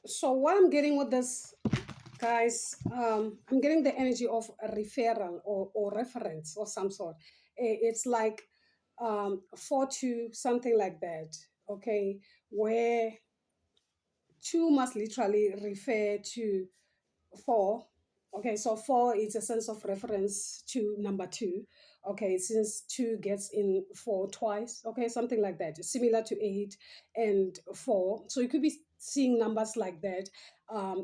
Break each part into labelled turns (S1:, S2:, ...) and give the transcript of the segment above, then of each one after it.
S1: So what I'm getting with this, guys, I'm getting the energy of a referral or reference of some sort. It's like 4 2, something like that. Okay, where two must literally refer to four. Okay, so four is a sense of reference to number two. Okay, since two gets in four twice. Okay, something like that, similar to eight and four. So you could be seeing numbers like that,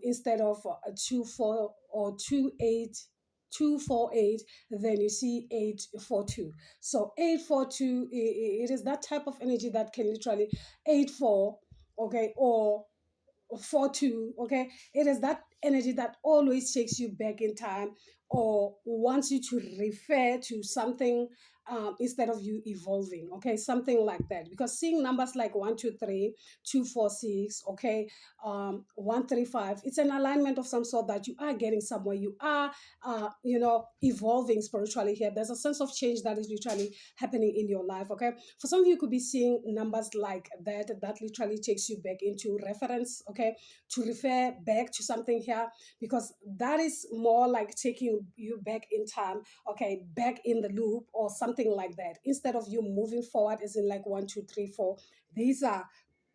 S1: instead of 2 4 or 2 8. 2 4 8, then you see 8 4 2. So 8 4 2, it is that type of energy that can literally 8 4, okay, or 4 2. Okay, it is that energy that always takes you back in time or wants you to refer to something, instead of you evolving. Okay, something like that, because seeing numbers like 1 2 3, 2 4 6, okay, 1 3 5, it's an alignment of some sort that you are getting somewhere. You are evolving spiritually here. There's a sense of change that is literally happening in your life. Okay, for some of you could be seeing numbers like that literally takes you back into reference. Okay, to refer back to something here, because that is more like taking you back in time. Okay, back in the loop or something like that, instead of you moving forward as in like 1 2 3 4. These are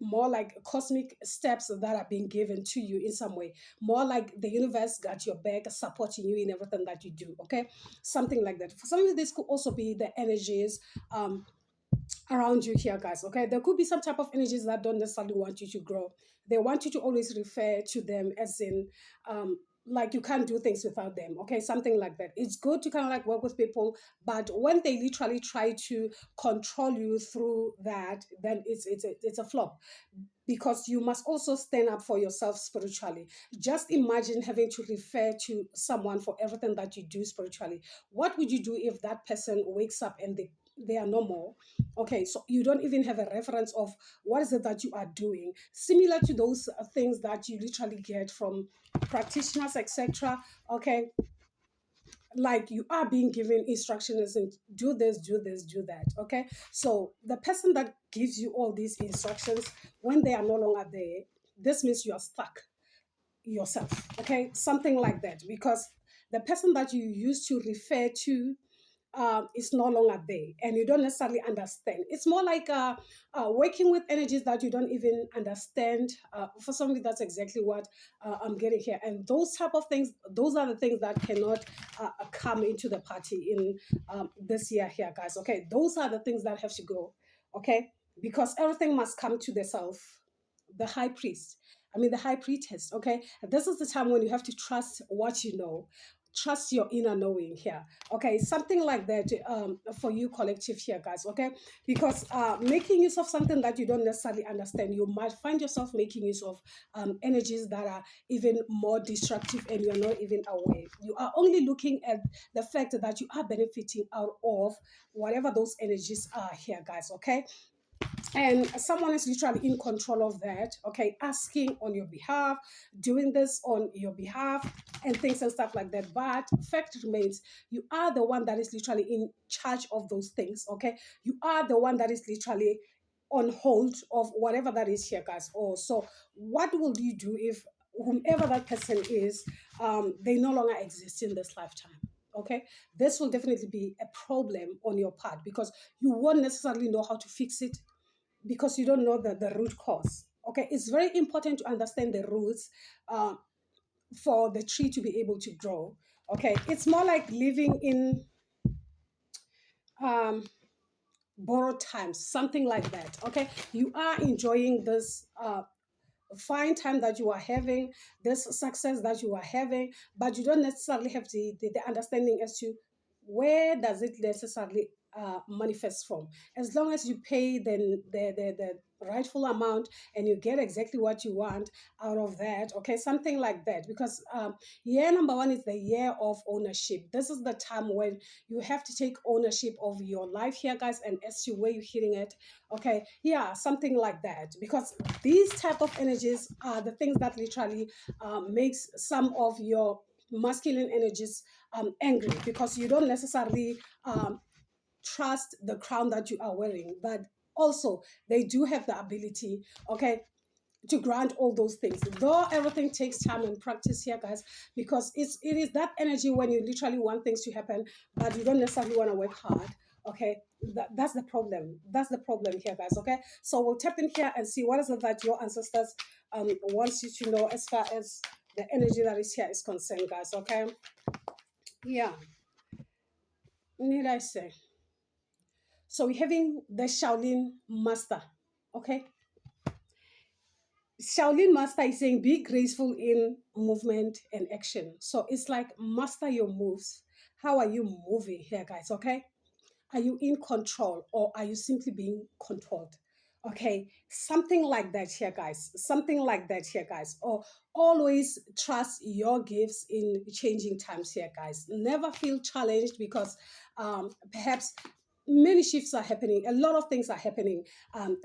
S1: more like cosmic steps that are being given to you in some way, more like the universe got your back, supporting you in everything that you do. Okay, something like that. For some of you, this could also be the energies around you here, guys. Okay, there could be some type of energies that don't necessarily want you to grow. They want you to always refer to them as in, like you can't do things without them. Okay, something like that. It's good to kind of like work with people, but when they literally try to control you through that, then it's a flop, because you must also stand up for yourself spiritually. Just imagine having to refer to someone for everything that you do spiritually. What would you do if that person wakes up and they are no more? Okay, so you don't even have a reference of what is it that you are doing, similar to those things that you literally get from practitioners, etc. Okay, like you are being given instructions and do this, do this, do that. Okay, so the person that gives you all these instructions, when they are no longer there, this means you are stuck yourself. Okay, something like that, because the person that you used to refer to, is no longer there, and you don't necessarily understand. It's more like working with energies that you don't even understand. For somebody, that's exactly what I'm getting here. And those type of things, those are the things that cannot come into the party in this year here, guys. Okay, those are the things that have to go. Okay, because everything must come to the self, the high priest. I mean, the high priestess. Okay, this is the time when you have to trust what you know, trust your inner knowing here. Okay, something like that, for you collective here, guys. Okay, because making use of something that you don't necessarily understand, you might find yourself making use of energies that are even more destructive, and you're not even aware. You are only looking at the fact that you are benefiting out of whatever those energies are here, guys. Okay, and someone is literally in control of that. Okay, asking on your behalf, doing this on your behalf, and things and stuff like that. But fact remains, you are the one that is literally in charge of those things. Okay, you are the one that is literally on hold of whatever that is here, guys. Oh, so what will you do if whomever that person is, they no longer exist in this lifetime? Okay, this will definitely be a problem on your part, because you won't necessarily know how to fix it, because you don't know the root cause. Okay, it's very important to understand the roots, uh, for the tree to be able to grow. Okay, it's more like living in um, borrowed times, something like that. Okay, you are enjoying this fine time that you are having, this success that you are having, but you don't necessarily have the understanding as to where does it necessarily manifest from. As long as you pay the rightful amount and you get exactly what you want out of that. Okay, something like that, because year number one is the year of ownership. This is the time when you have to take ownership of your life here, guys, and as to where you're hitting it. Okay, yeah, something like that, because these type of energies are the things that literally makes some of your masculine energies angry, because you don't necessarily trust the crown that you are wearing, but also they do have the ability, okay, to grant all those things. Though everything takes time and practice here, guys, because it is that energy when you literally want things to happen, but you don't necessarily want to work hard. Okay, that's the problem. That's the problem here, guys. Okay, so we'll tap in here and see what is it that your ancestors wants you to know as far as the energy that is here is concerned, guys. Okay, yeah, need I say? So we're having the Shaolin Master. Okay, Shaolin Master is saying be graceful in movement and action. So it's like master your moves. How are you moving here, guys? Okay. Are you in control or are you simply being controlled? Okay. Something like that here, guys. Something like that here, guys. Or always trust your gifts in changing times here, guys. Never feel challenged because perhaps many shifts are happening, a lot of things are happening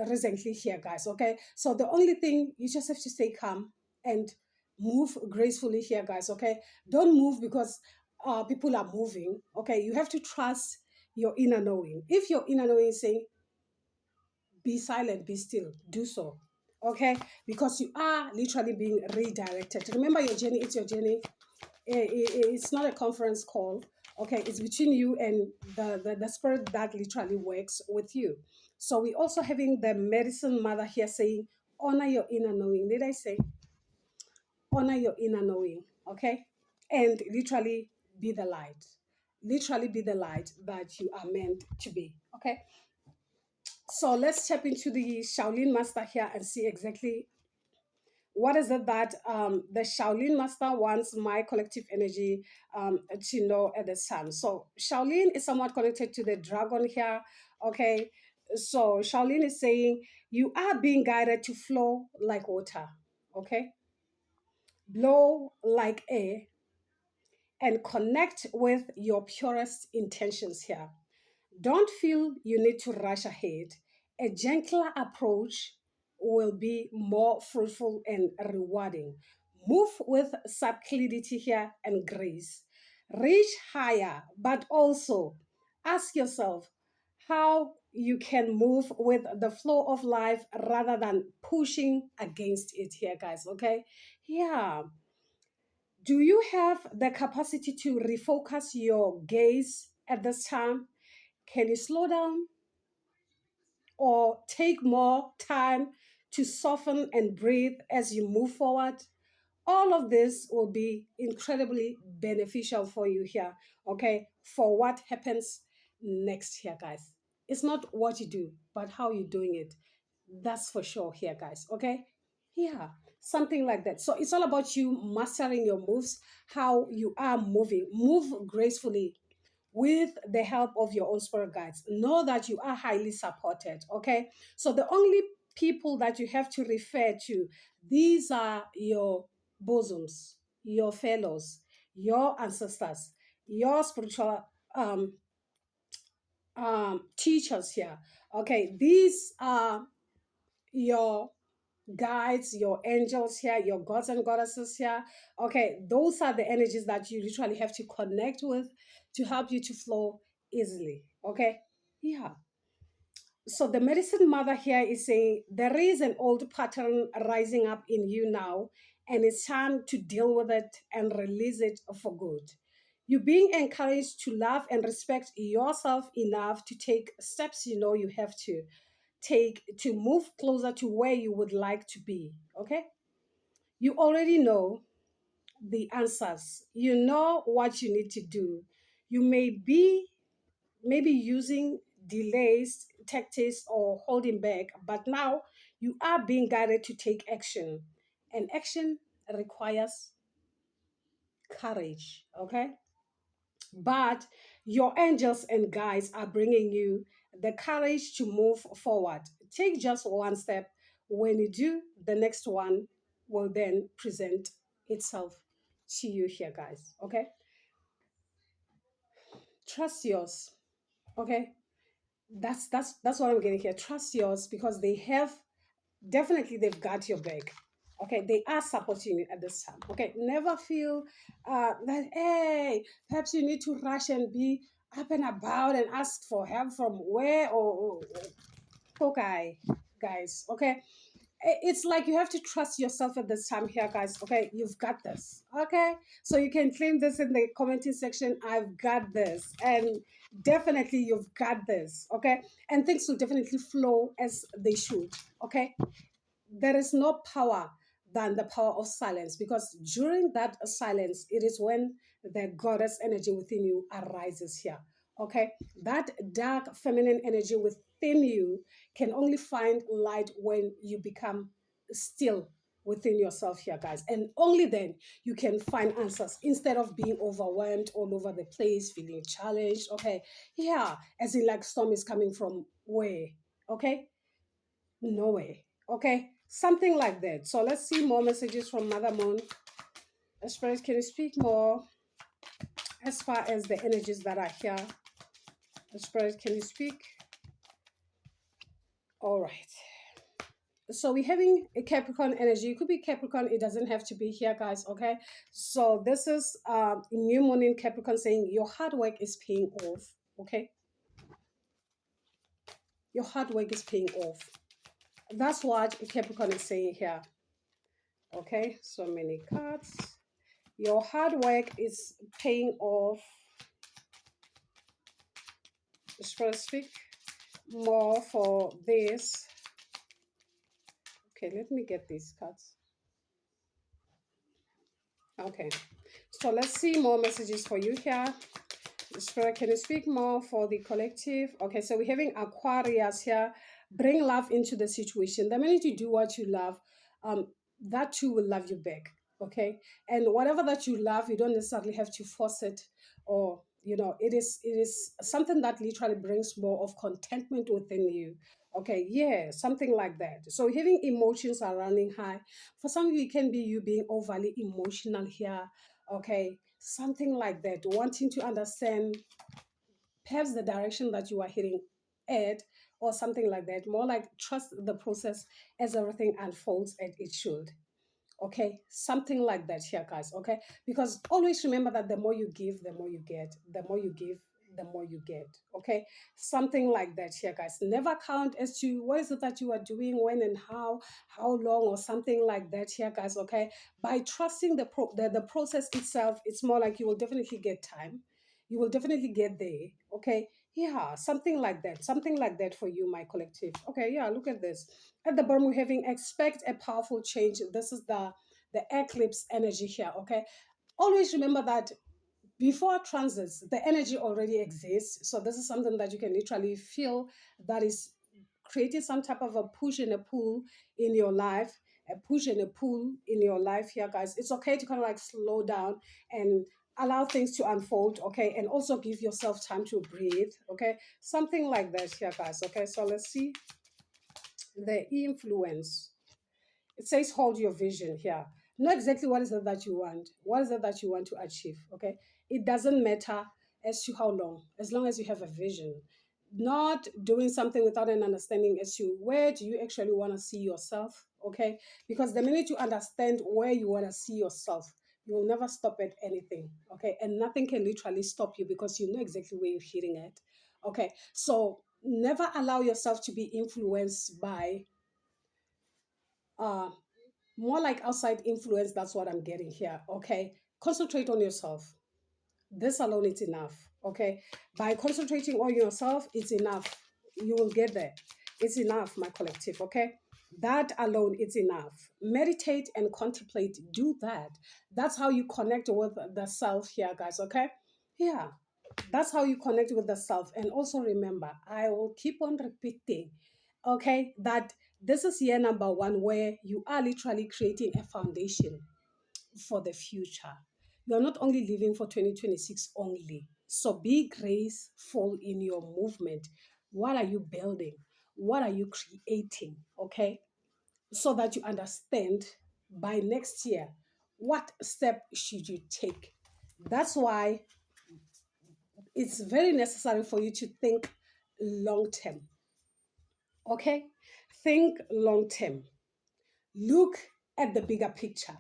S1: recently here, guys. Okay, so the only thing you just have to stay calm and move gracefully here, guys. Okay, don't move because people are moving. Okay, you have to trust your inner knowing. If your inner knowing is saying be silent, be still, do so. Okay, because you are literally being redirected. Remember, your journey is your journey. It's not a conference call. Okay, it's between you and the spirit that literally works with you. So we also having the medicine mother here saying honor your inner knowing. Did I say honor your inner knowing? Okay, and literally be the light. Literally be the light that you are meant to be. Okay, so let's tap into the Shaolin master here and see exactly what is it that the Shaolin master wants my collective energy to know at this time. So Shaolin is somewhat connected to the dragon here. Okay. So Shaolin is saying you are being guided to flow like water. Okay. Blow like air and connect with your purest intentions here. Don't feel you need to rush ahead. A gentler approach will be more fruitful and rewarding. Move with subtlety here and grace. Reach higher, but also ask yourself how you can move with the flow of life rather than pushing against it here, guys. Okay? Yeah. Do you have the capacity to refocus your gaze at this time? Can you slow down or take more time to soften and breathe as you move forward? All of this will be incredibly beneficial for you here, okay? For what happens next here, guys. It's not what you do, but how you're doing it. That's for sure here, guys, okay? Yeah, something like that. So it's all about you mastering your moves, how you are moving. Move gracefully with the help of your own spirit guides. Know that you are highly supported, okay? So the only people that you have to refer to, these are your bosoms, your fellows, your ancestors, your spiritual teachers here. Okay, these are your guides, your angels here, your gods and goddesses here. Okay, those are the energies that you literally have to connect with to help you to flow easily. Okay, yeah. So the medicine mother here is saying there is an old pattern rising up in you now, and it's time to deal with it and release it for good. You're being encouraged to love and respect yourself enough to take steps you know you have to take to move closer to where you would like to be. Okay? You already know the answers. You know what you need to do. You may be maybe using delays, tactics, or holding back, but now you are being guided to take action. And action requires courage. Okay? But your angels and guides are bringing you the courage to move forward. Take just one step. When you do, the next one will then present itself to you here, guys. Okay? Trust yours. Okay? That's what I'm getting here. Trust yours because they have definitely they've got your back. Okay, they are supporting you at this time. Okay, never feel that hey, perhaps you need to rush and be up and about and ask for help from where or okay, guys. Okay, It's like you have to trust yourself at this time here, guys. Okay, you've got this. Okay, so you can claim this in the commenting section. I've got this, and definitely you've got this. Okay, and things will definitely flow as they should. Okay, there is no power than the power of silence, because during that silence, it is when the goddess energy within you arises here. Okay, that dark feminine energy within you can only find light when you become still within yourself here, guys, and only then you can find answers instead of being overwhelmed all over the place, feeling challenged. Okay, yeah, as in like storm is coming from where? Okay, nowhere. Okay, something like that. So let's see more messages from Mother Moon. Spirit, can you speak more as far as the energies that are here? Spirit, can you speak? All right. So we're having a Capricorn energy. It could be Capricorn. It doesn't have to be here, guys. Okay. So this is new moon in Capricorn saying your hard work is paying off. Okay. Your hard work is paying off. That's what Capricorn is saying here. Okay. So many cards. Your hard work is paying off. Specific more for this. Okay, let me get these cards. Okay, so let's see more messages for you here. Spirit, can you speak more for the collective? Okay, so we're having Aquarius here. Bring love into the situation. The minute you do what you love, that too will love you back. Okay, and whatever that you love, you don't necessarily have to force it, or it is something that literally brings more of contentment within you. Okay, yeah, something like that. So having emotions are running high. For some of you, it can be you being overly emotional here. Okay, something like that, wanting to understand perhaps the direction that you are heading at, or something like that. More like trust the process as everything unfolds as it should. Okay, something like that here, guys. Okay, because always remember that the more you give, the more you get. The more you give, the more you get. Okay, something like that here, guys. Never count as to what is it that you are doing, when and how long, or something like that here, guys. Okay, by trusting the process itself, it's more like you will definitely get time. You will definitely get there. Okay, yeah, something like that for you, my collective. Okay, yeah, look at this. At the bottom, we're having expect a powerful change. This is the eclipse energy here. Okay, always remember that before transits, the energy already exists. So this is something that you can literally feel, that is creating some type of a push and a pull in your life. A push and a pull in your life here, guys. It's okay to kind of like slow down and allow things to unfold. Okay, and also give yourself time to breathe. Okay, something like that here, guys. Okay, so let's see the influence. It says hold your vision here. Know exactly what is it that you want. What is it that you want to achieve? Okay, it doesn't matter as to how long, as long as you have a vision. Not doing something without an understanding as to where do you actually want to see yourself. Okay, because the minute you understand where you want to see yourself, you will never stop at anything. Okay, and nothing can literally stop you, because you know exactly where you're hitting at. Okay, so never allow yourself to be influenced by uh more like outside influence. That's what I'm getting here. Okay, concentrate on yourself. This alone is enough. Okay, by concentrating on yourself, it's enough. You will get there. It's enough, my collective. Okay, that alone is enough. Meditate and contemplate. Do that. That's how you connect with the self here, guys. Okay, yeah, that's how you connect with the self. And also remember, I will keep on repeating, okay, that this is year number one, where you are literally creating a foundation for the future. You're not only living for 2026 only. So be graceful in your movement. What are you building? What are you creating? Okay, so that you understand by next year what step should you take. That's why it's very necessary for you to think long term. Okay, think long term. Look at the bigger picture.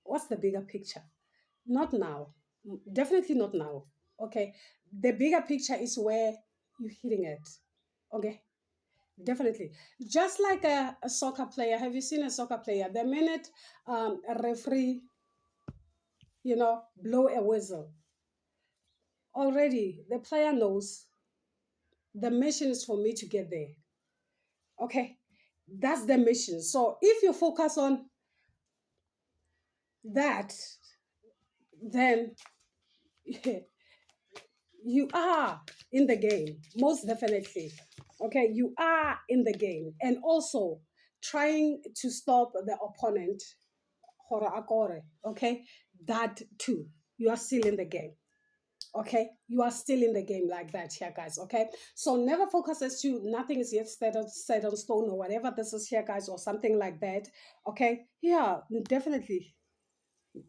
S1: What's the bigger picture? Not now. Definitely not now. Okay, the bigger picture is where you're hitting it. Okay, Definitely. Just like a soccer player. Have you seen a soccer player? The minute a referee, blow a whistle, already the player knows the mission is for me to get there. Okay. That's the mission. So if you focus on that, then you are in the game, most definitely. Okay, you are in the game, and also trying to stop the opponent. Hora akore, okay, that too. You are still in the game. Okay, you are still in the game like that here, guys. Okay, so never focus as to nothing is yet set on stone or whatever this is here, guys, or something like that. Okay, yeah, definitely.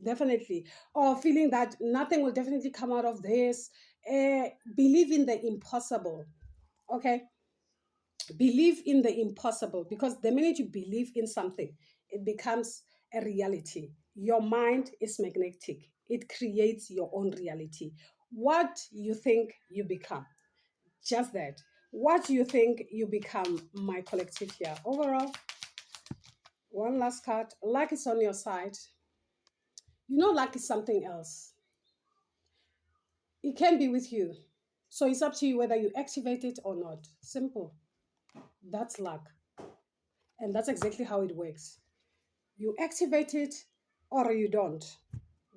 S1: Definitely. Or feeling that nothing will definitely come out of this. Believe in the impossible. Okay. Believe in the impossible, because the minute you believe in something, it becomes a reality. Your mind is magnetic, it creates your own reality. What you think, you become. Just that. What you think, you become, my collective here. Overall, one last card. Luck is on your side. Luck is something else. It can be with you. So it's up to you whether you activate it or not. Simple. That's luck. And that's exactly how it works. You activate it or you don't.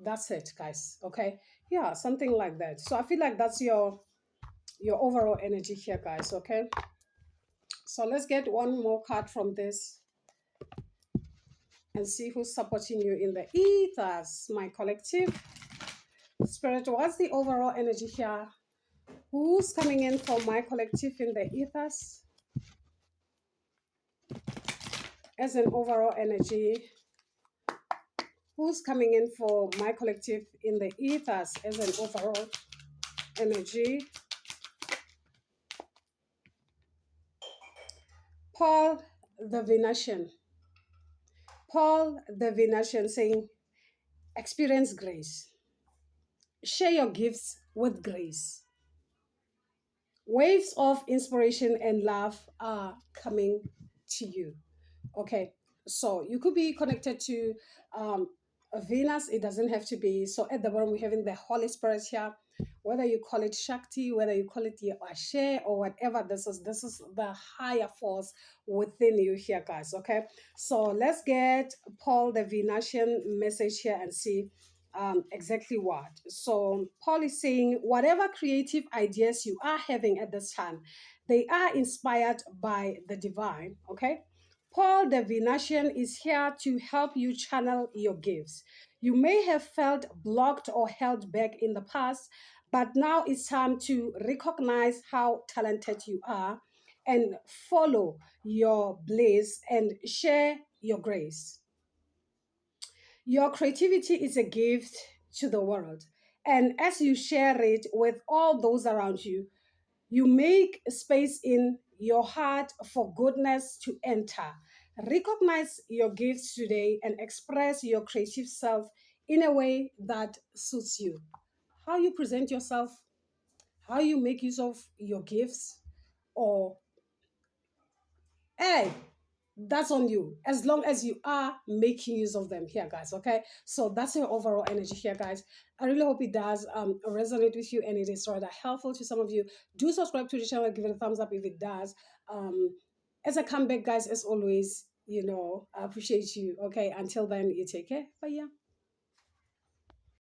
S1: That's it, guys. Okay? Yeah, something like that. So I feel like that's your overall energy here, guys. Okay? So let's get one more card from this and see who's supporting you in the ethers, my collective. Spirit, what's the overall energy here? Who's coming in for my collective in the ethers as an overall energy? Who's coming in for my collective in the ethers as an overall energy? Paul the Venetian. Paul the Venetian saying, experience grace. Share your gifts with grace. Waves of inspiration and love are coming to you. Okay, so you could be connected to Venus. It doesn't have to be. So at the bottom, we're having the Holy Spirit here. Whether you call it Shakti, whether you call it Ashe or whatever, this is the higher force within you here, guys. Okay, so let's get Paul the Venetian message here and see exactly what. So Paul is saying, whatever creative ideas you are having at this time, they are inspired by the divine. Okay, Paul the Venetian is here to help you channel your gifts. You may have felt blocked or held back in the past, but now it's time to recognize how talented you are and follow your blaze and share your grace. Your creativity is a gift to the world. And as you share it with all those around you, you make space in your heart for goodness to enter. Recognize your gifts today and express your creative self in a way that suits you. How you present yourself, how you make use of your gifts, or hey, that's on you, as long as you are making use of them here, guys. Okay, so that's your overall energy here, guys. I really hope it does resonate with you and it is rather helpful to some of you. Do subscribe to the channel, give it a thumbs up if it does. As I come back, guys, as always, I appreciate you. Okay, until then, you take care. Bye. Yeah.